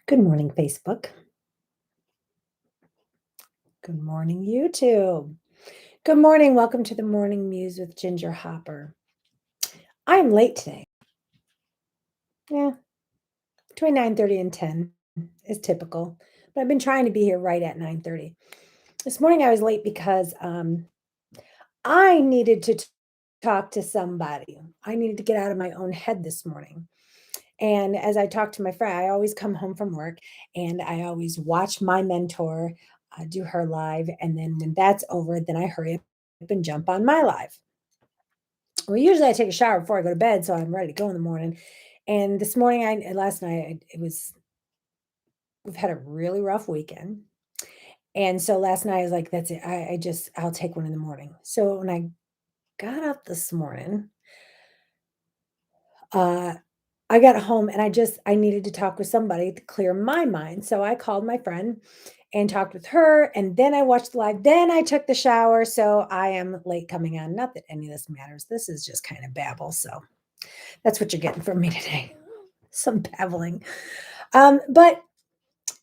Good morning, Facebook. Good morning, YouTube. Good morning. Welcome to the Morning Muse with Ginger Hopper. I am late today. Yeah, between 9:30 and 10 is typical, but I've been trying to be here right at 9:30. This morning I was late because I needed to talk to somebody. I needed to get out of my own head this morning. And as I talked to my friend, I always come home from work and I always watch my mentor do her live. And then when that's over, then I hurry up and jump on my live. Well, usually I take a shower before I go to bed, so I'm ready to go in the morning. And this morning, last night, it was, we've had a really rough weekend. And so last night I was like, that's it. I'll take one in the morning. So when I got up this morning, uh, I got home and I needed to talk with somebody to clear my mind. So I called my friend and talked with her. And then I watched the live. Then I took the shower. So I am late coming on. Not that any of this matters. This is just kind of babble. So that's what you're getting from me today. Some babbling. But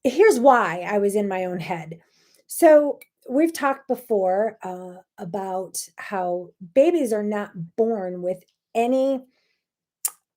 here's why I was in my own head. So we've talked before about how babies are not born with any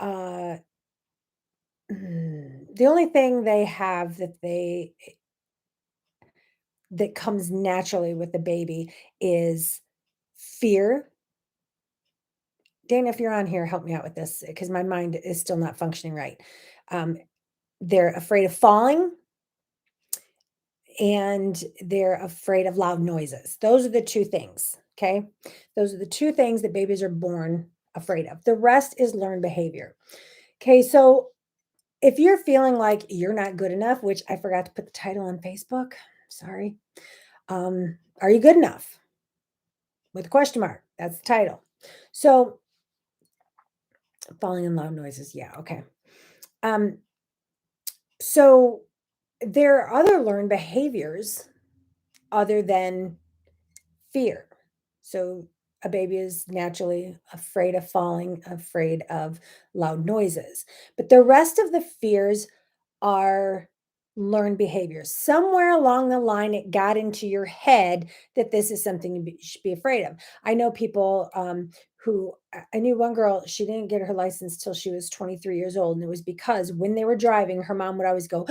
uh the only thing they have that comes naturally with the baby is fear. Dana, if you're on here, help me out with this because my mind is still not functioning right. Um, they're afraid of falling and they're afraid of loud noises. Those are the two things. Okay. Those are the two things that babies are born afraid of. The rest is learned behavior. Okay. So if you're feeling like you're not good enough, which I forgot to put the title on Facebook, sorry. Are you good enough? With a question mark. That's the title. So falling in loud noises. Yeah. Okay. Um, so there are other learned behaviors other than fear. So a baby is naturally afraid of falling, afraid of loud noises. But the rest of the fears are learned behaviors. Somewhere along the line, it got into your head that this is something you should be afraid of. I know people who, I knew one girl, she didn't get her license till she was 23 years old. And it was because when they were driving, her mom would always go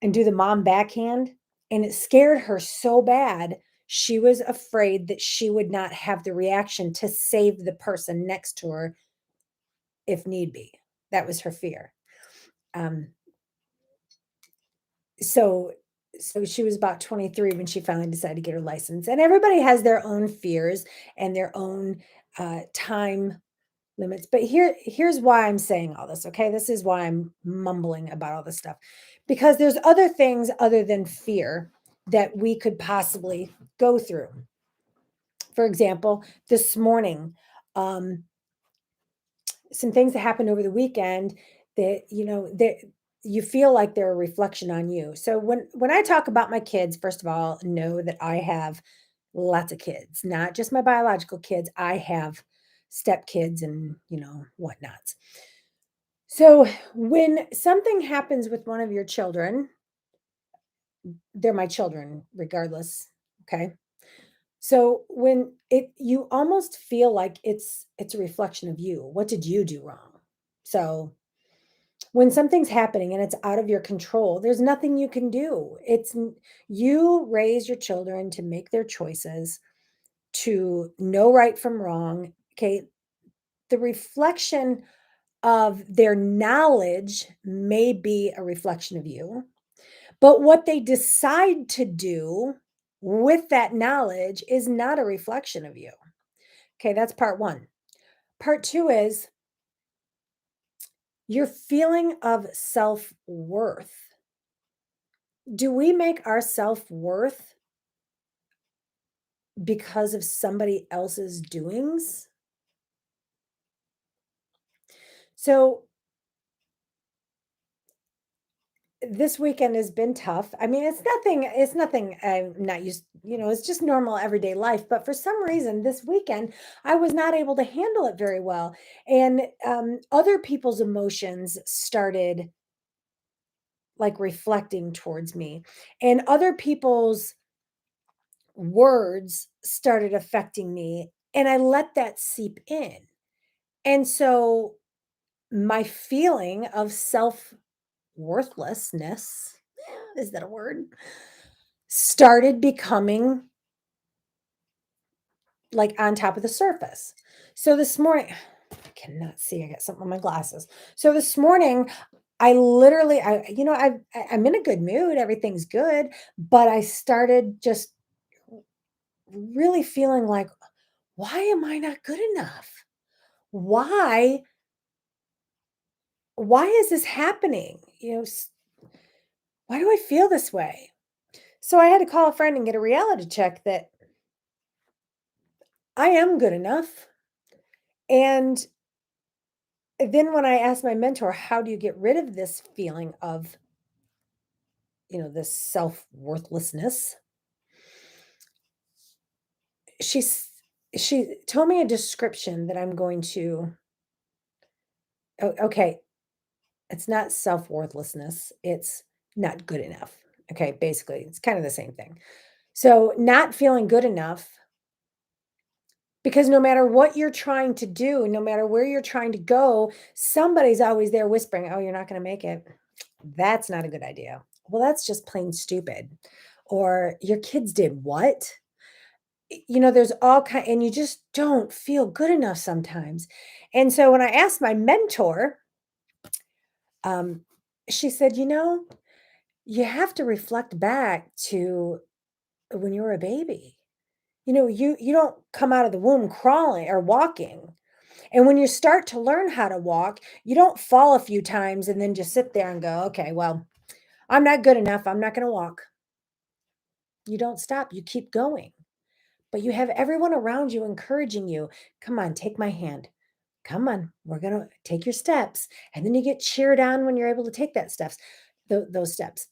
and do the mom backhand. And it scared her so bad. She was afraid that she would not have the reaction to save the person next to her if need be. That was her fear. Um, so she was about 23 when she finally decided to get her license. And everybody has their own fears and their own time limits. But here's why I'm saying all this. Okay, this is why I'm mumbling about all this stuff, because there's other things other than fear that we could possibly go through. For example, this morning, um, some things that happened over the weekend that that you feel like they're a reflection on you. So when I talk about my kids, first of all, know that I have lots of kids, not just my biological kids. I have step kids and whatnots. So when something happens with one of your children, they're my children regardless. Okay. So when it you almost feel like it's a reflection of you. What did you do wrong? So when something's happening and it's out of your control, there's nothing you can do. You raise your children to make their choices, to know right from wrong. Okay. The reflection of their knowledge may be a reflection of you, but what they decide to do with that knowledge is not a reflection of you. Okay, that's part one. Part two is your feeling of self worth. Do we make our self worth because of somebody else's doings? So this weekend has been tough. I mean, it's nothing I'm not used, it's just normal everyday life. But for some reason, this weekend, I was not able to handle it very well. And other people's emotions started like reflecting towards me, and other people's words started affecting me, and I let that seep in. And so my feeling of self worthlessness, is that a word? Started becoming like on top of the surface. So this morning, I cannot see. I got something on my glasses. So this morning, I literally, I'm in a good mood. Everything's good, but I started just really feeling like, why am I not good enough? Why? Why is this happening? Why do I feel this way? So I had to call a friend and get a reality check that I am good enough. And then when I asked my mentor, how do you get rid of this feeling of, this self worthlessness? She's she told me a description that I'm going to. Okay, it's not self worthlessness. It's not good enough. Okay, basically, it's kind of the same thing. So not feeling good enough because no matter what you're trying to do, no matter where you're trying to go, somebody's always there whispering, "Oh, you're not going to make it. That's not a good idea." Well, that's just plain stupid. Or your kids did what? There's all kind, and you just don't feel good enough sometimes. And so when I asked my mentor, um, she said, you have to reflect back to when you were a baby. You don't come out of the womb crawling or walking. And when you start to learn how to walk, you don't fall a few times and then just sit there and go, okay, well, I'm not good enough. I'm not going to walk. You don't stop. You keep going. But you have everyone around you encouraging you. Come on, take my hand. Come on, we're going to take your steps. And then you get cheered on when you're able to take those steps.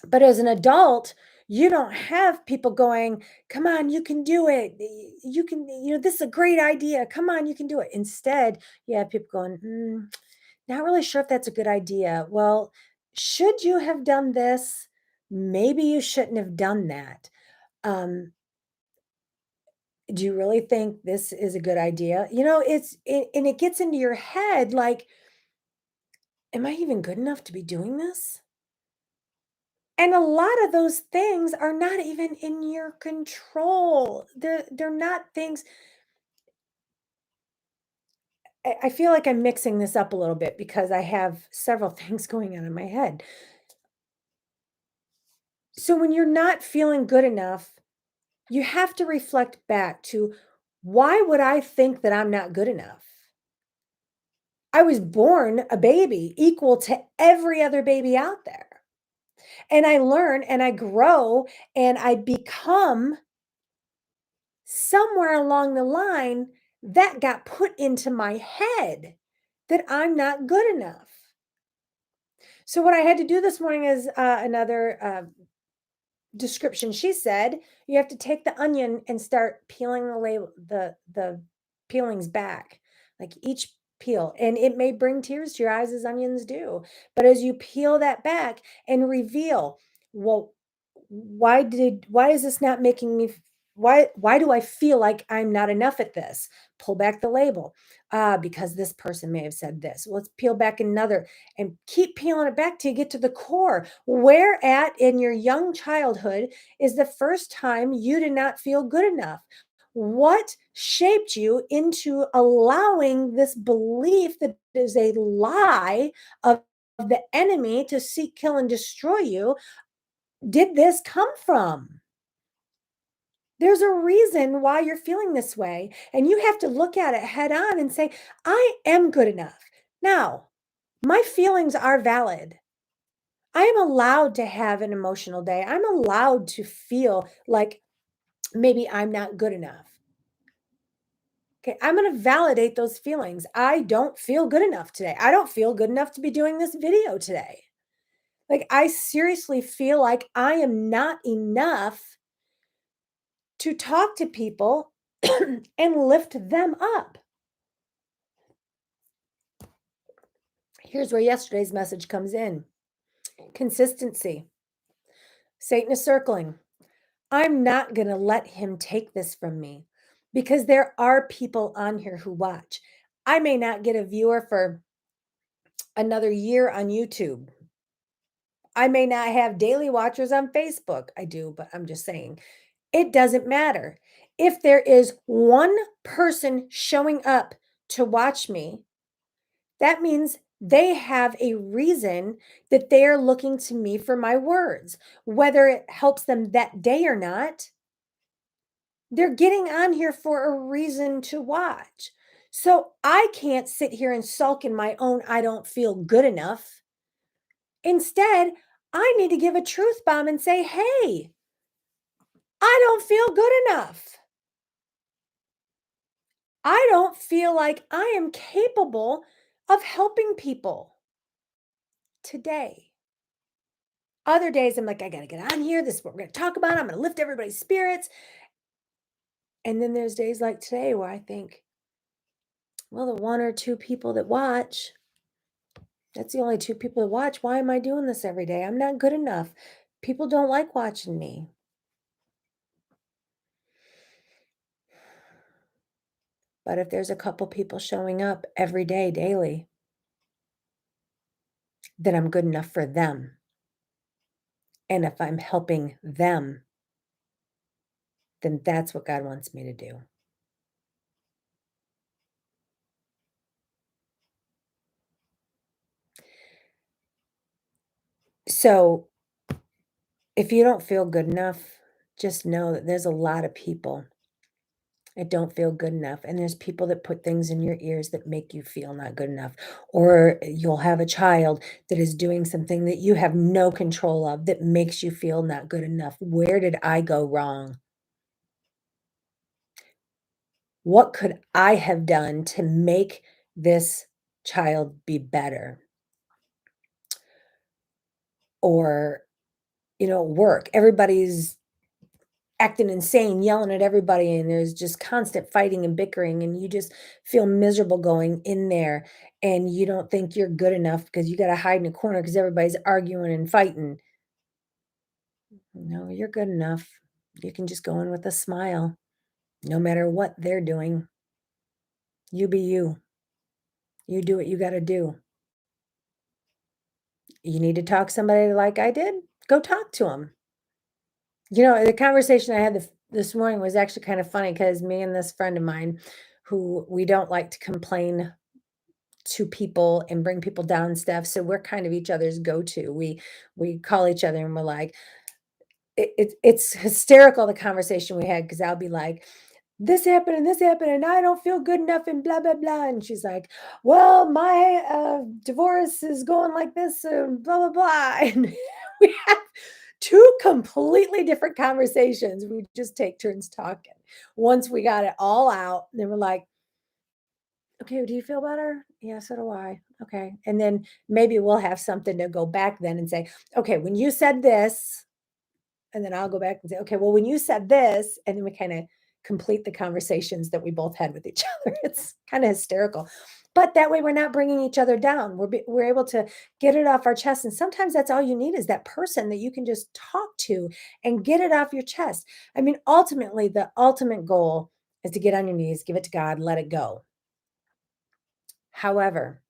But as an adult, you don't have people going, come on, you can do it. You can, this is a great idea. Come on, you can do it. Instead, you have people going, not really sure if that's a good idea. Well, should you have done this? Maybe you shouldn't have done that. Um, do you really think this is a good idea? And it gets into your head like, am I even good enough to be doing this? And a lot of those things are not even in your control. They're not things. I feel like I'm mixing this up a little bit because I have several things going on in my head. So when you're not feeling good enough, you have to reflect back to, why would I think that I'm not good enough? I was born a baby equal to every other baby out there. And I learn and I grow and I become, somewhere along the line, that got put into my head that I'm not good enough. So what I had to do this morning is another description. She said you have to take the onion and start peeling the peelings back, like each peel, and it may bring tears to your eyes as onions do. But as you peel that back and reveal, well, why is this not making me why do I feel like I'm not enough at this? Pull back the label. Because this person may have said this. Well, let's peel back another and keep peeling it back till you get to the core. Where at in your young childhood is the first time you did not feel good enough? What shaped you into allowing this belief that is a lie of the enemy to seek, kill, and destroy you? Did this come from? There's a reason why you're feeling this way, and you have to look at it head on and say, I am good enough. Now, my feelings are valid. I am allowed to have an emotional day. I'm allowed to feel like maybe I'm not good enough. Okay, I'm going to validate those feelings. I don't feel good enough today. I don't feel good enough to be doing this video today. Like, I seriously feel like I am not enough to talk to people and lift them up. Here's where yesterday's message comes in. Consistency. Satan is circling. I'm not going to let him take this from me because there are people on here who watch. I may not get a viewer for another year on YouTube. I may not have daily watchers on Facebook. I do, but I'm just saying it doesn't matter. If there is one person showing up to watch me, that means they have a reason that they are looking to me for my words, whether it helps them that day or not. They're getting on here for a reason to watch. So I can't sit here and sulk in my own, I don't feel good enough. Instead, I need to give a truth bomb and say, hey, I don't feel good enough. I don't feel like I am capable of helping people today. Other days, I'm like, I got to get on here. This is what we're going to talk about. I'm going to lift everybody's spirits. And then there's days like today where I think, well, the one or two people that watch, that's the only two people that watch. Why am I doing this every day? I'm not good enough. People don't like watching me. But if there's a couple people showing up every day, daily, then I'm good enough for them. And if I'm helping them, then that's what God wants me to do. So if you don't feel good enough, just know that there's a lot of people that don't feel good enough. And there's people that put things in your ears that make you feel not good enough. Or you'll have a child that is doing something that you have no control of that makes you feel not good enough. Where did I go wrong? What could I have done to make this child be better? Or, work. Everybody's acting insane, yelling at everybody, and there's just constant fighting and bickering, and you just feel miserable going in there, and you don't think you're good enough because you gotta hide in a corner because everybody's arguing and fighting. No, you're good enough. You can just go in with a smile, no matter what they're doing. You be you. You do what you gotta do. You need to talk to somebody like I did? Go talk to them. The conversation I had this morning was actually kind of funny because me and this friend of mine, who we don't like to complain to people and bring people down and stuff, so we're kind of each other's go-to. We call each other and we're like, it's hysterical the conversation we had because I'll be like, this happened, and I don't feel good enough, and blah blah blah. And she's like, "Well, my divorce is going like this, and blah blah blah." And we have two completely different conversations. We just take turns talking. Once we got it all out, then we're like, "Okay, do you feel better?" "Yeah, so do I." "Okay." And then maybe we'll have something to go back then and say, "Okay, when you said this," and then I'll go back and say, "Okay, well, when you said this," and then we kinda complete the conversations that we both had with each other. It's kinda hysterical. But that way we're not bringing each other down. We're able to get it off our chest, and sometimes that's all you need is that person that you can just talk to and get it off your chest. I mean, ultimately, the ultimate goal is to get on your knees, give it to God, let it go. However,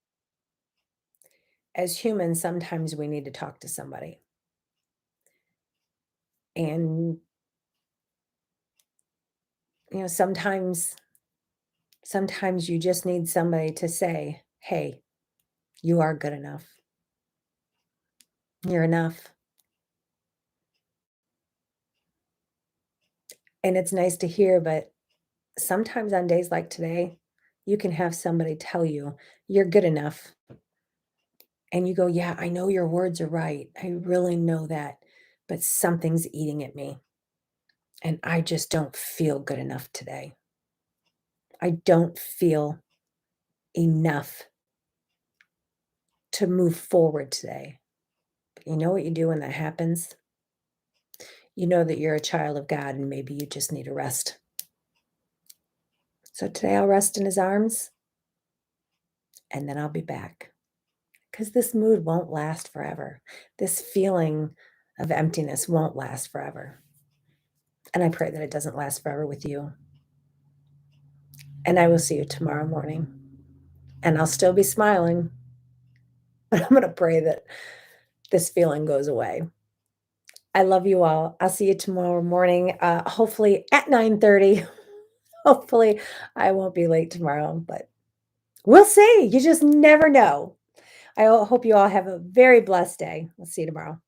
as humans, sometimes we need to talk to somebody. And, sometimes you just need somebody to say, "Hey, you are good enough. You're enough." And it's nice to hear, but sometimes on days like today, you can have somebody tell you, "You're good enough." And you go, "Yeah, I know your words are right. I really know that, but something's eating at me, and I just don't feel good enough today. I don't feel enough to move forward today." But you know what you do when that happens? You know that you're a child of God and maybe you just need a rest. So today I'll rest in his arms and then I'll be back. because this mood won't last forever. This feeling of emptiness won't last forever. And I pray that it doesn't last forever with you. And I will see you tomorrow morning. And I'll still be smiling, but I'm going to pray that this feeling goes away. I love you all. I'll see you tomorrow morning, hopefully at 9:30. Hopefully, I won't be late tomorrow, but we'll see. You just never know. I hope you all have a very blessed day. We'll see you tomorrow.